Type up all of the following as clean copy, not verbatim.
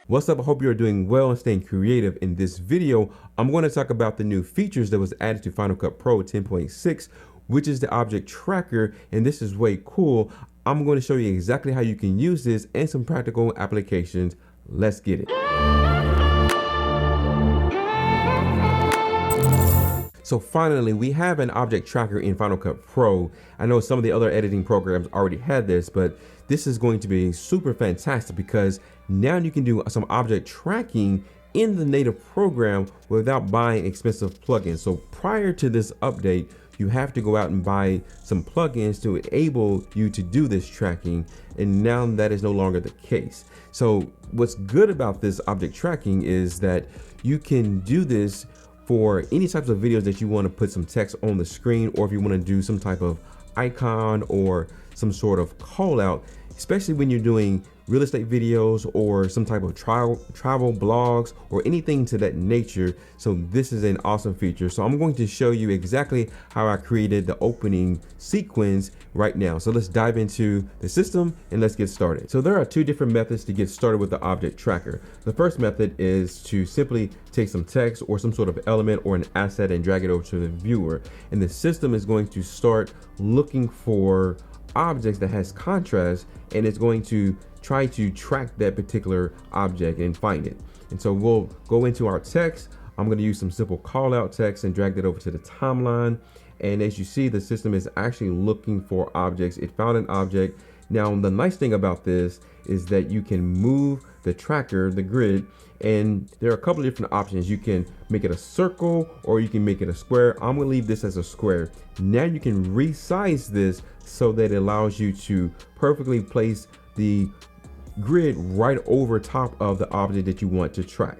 What's up? I hope you're doing well and staying creative. In this video, I'm going to talk about the new features that was added to Final Cut Pro 10.6, which is the object tracker, and this is way cool. I'm going to show you exactly how you can use this and some practical applications. Let's get it. So finally, we have an object tracker in Final Cut Pro. I know some of the other editing programs already had this, but this is going to be super fantastic because now you can do some object tracking in the native program without buying expensive plugins. So prior to this update, you have to go out and buy some plugins to enable you to do this tracking, and now that is no longer the case. So what's good about this object tracking is that you can do this for any types of videos that you want to put some text on the screen, or if you want to do some type of icon or some sort of call out, especially when you're doing real estate videos or some type of travel blogs or anything to that nature. So this is an awesome feature. So I'm going to show you exactly how I created the opening sequence right now. So let's dive into the system and let's get started. So there are two different methods to get started with the object tracker. The first method is to simply take some text or some sort of element or an asset and drag it over to the viewer. And the system is going to start looking for objects that has contrast, and it's going to try to track that particular object and find it. And so we'll go into our text. I'm going to use some simple call out text and drag that over to the timeline. And as you see, the system is actually looking for objects. It found an object. Now, the nice thing about this is that you can move the tracker, the grid, and there are a couple of different options. You can make it a circle or you can make it a square. I'm gonna leave this as a square. Now you can resize this so that it allows you to perfectly place the grid right over top of the object that you want to track.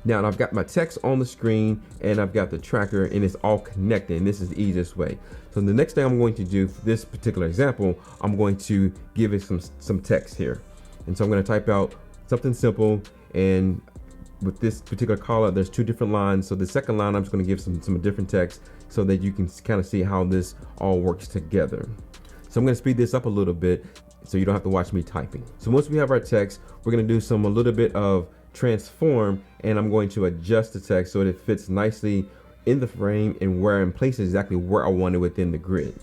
Now I've got my text on the screen and I've got the tracker, and it's all connected, and this is the easiest way. So the next thing I'm going to do for this particular example, I'm going to give it some text here. And so I'm going to type out something simple, and with this particular call out, there's two different lines. So the second line, I'm just going to give some different text so that you can kind of see how this all works together. So I'm going to speed this up a little bit so you don't have to watch me typing. So once we have our text, we're going to do a little bit of transform, and I'm going to adjust the text so that it fits nicely in the frame and where I'm placed exactly where I want it within the grid.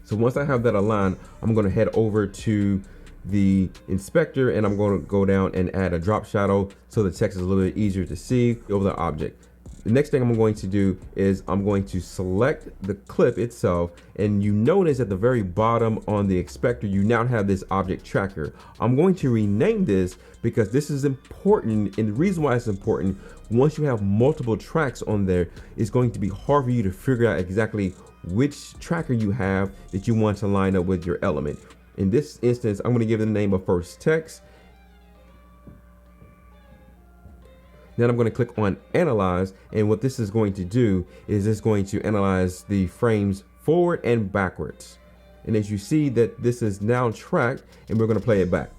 So once I have that aligned, I'm going to head over to the inspector, and I'm going to go down and add a drop shadow so the text is a little bit easier to see over the object. The next thing I'm going to do is I'm going to select the clip itself, and you notice at the very bottom on the inspector, you now have this object tracker. I'm going to rename this because this is important, and the reason why it's important, once you have multiple tracks on there, it's going to be hard for you to figure out exactly which tracker you have that you want to line up with your element. In this instance, I'm going to give it the name of first text. Then I'm going to click on analyze, and what this is going to do is it's going to analyze the frames forward and backwards. And as you see that this is now tracked, and we're going to play it back.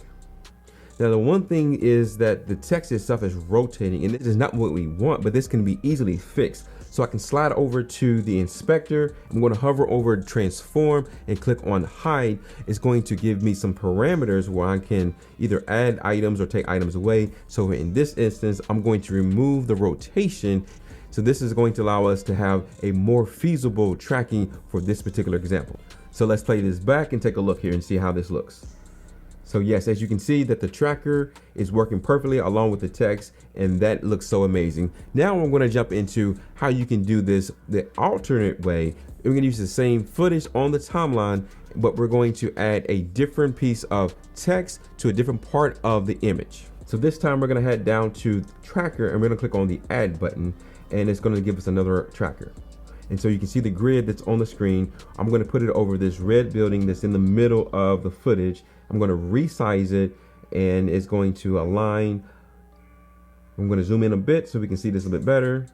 Now the one thing is that the text itself is rotating, and this is not what we want, but this can be easily fixed. So I can slide over to the inspector. I'm going to hover over transform and click on hide. It's going to give me some parameters where I can either add items or take items away. So in this instance, I'm going to remove the rotation. So this is going to allow us to have a more feasible tracking for this particular example. So let's play this back and take a look here and see how this looks. So yes, as you can see that the tracker is working perfectly along with the text, and that looks so amazing. Now I'm going to jump into how you can do this the alternate way. We're going to use the same footage on the timeline, but we're going to add a different piece of text to a different part of the image. So this time we're going to head down to tracker, and we're going to click on the add button, and it's going to give us another tracker. And so you can see the grid that's on the screen. I'm going to put it over this red building that's in the middle of the footage. I'm going to resize it, and it's going to align. I'm going to zoom in a bit so we can see this a bit better.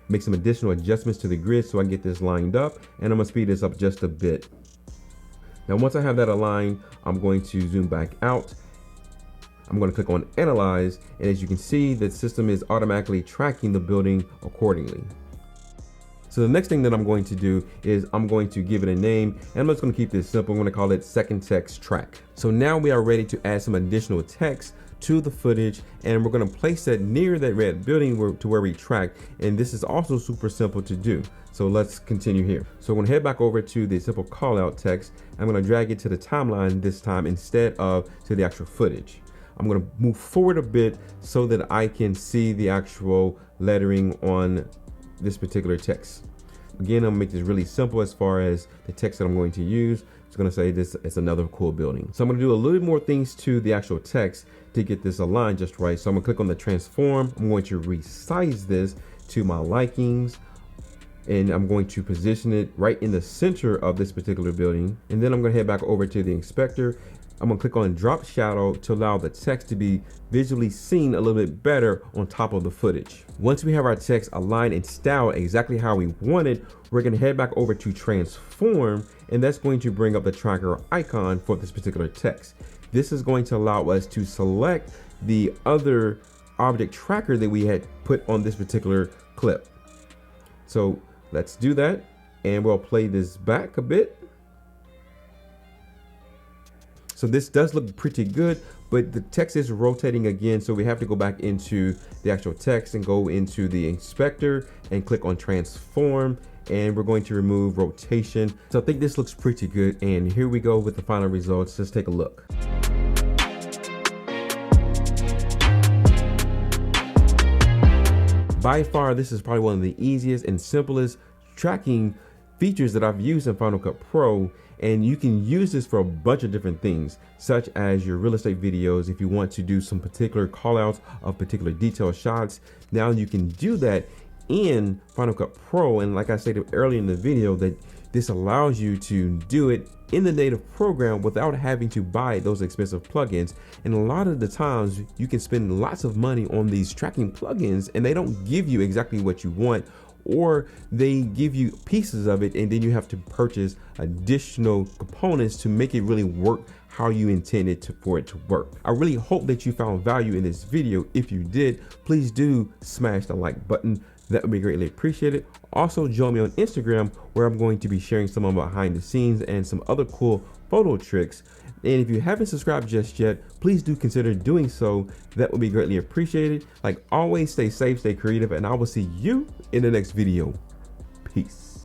Make some additional adjustments to the grid so I can get this lined up, and I'm going to speed this up just a bit. Now once I have that aligned, I'm going to zoom back out. I'm going to click on analyze, and as you can see, the system is automatically tracking the building accordingly. So the next thing that I'm going to do is I'm going to give it a name, and I'm just going to keep this simple. I'm going to call it second text track. So now we are ready to add some additional text to the footage, and we're going to place that near that red building to where we tracked. And this is also super simple to do. So let's continue here. So I'm going to head back over to the simple callout text. I'm going to drag it to the timeline this time instead of to the actual footage. I'm going to move forward a bit so that I can see the actual lettering on this particular text. Again, I'm gonna make this really simple as far as the text that I'm going to use. It's gonna say this is another cool building. So I'm gonna do a little bit more things to the actual text to get this aligned just right. So I'm gonna click on the transform. I'm going to resize this to my likings, and I'm going to position it right in the center of this particular building. And then I'm gonna head back over to the inspector. I'm gonna click on drop shadow to allow the text to be visually seen a little bit better on top of the footage. Once we have our text aligned and styled exactly how we want it, we're gonna head back over to transform, and that's going to bring up the tracker icon for this particular text. This is going to allow us to select the other object tracker that we had put on this particular clip. So let's do that, and we'll play this back a bit. So this does look pretty good, but the text is rotating again. So we have to go back into the actual text and go into the inspector and click on transform. And we're going to remove rotation. So I think this looks pretty good. And here we go with the final results. Let's take a look. By far, this is probably one of the easiest and simplest tracking features that I've used in Final Cut Pro. And you can use this for a bunch of different things, such as your real estate videos. If you want to do some particular callouts of particular detailed shots, now you can do that in Final Cut Pro. And like I stated earlier in the video, that this allows you to do it in the native program without having to buy those expensive plugins. And a lot of the times you can spend lots of money on these tracking plugins and they don't give you exactly what you want, or they give you pieces of it and then you have to purchase additional components to make it really work how you intended for it to work. I really hope that you found value in this video. If you did, please do smash the like button. That would be greatly appreciated. Also join me on Instagram, where I'm going to be sharing some of my behind the scenes and some other cool photo tricks. And if you haven't subscribed just yet, please do consider doing so. That would be greatly appreciated. Like always, stay safe, stay creative, and I will see you in the next video. Peace.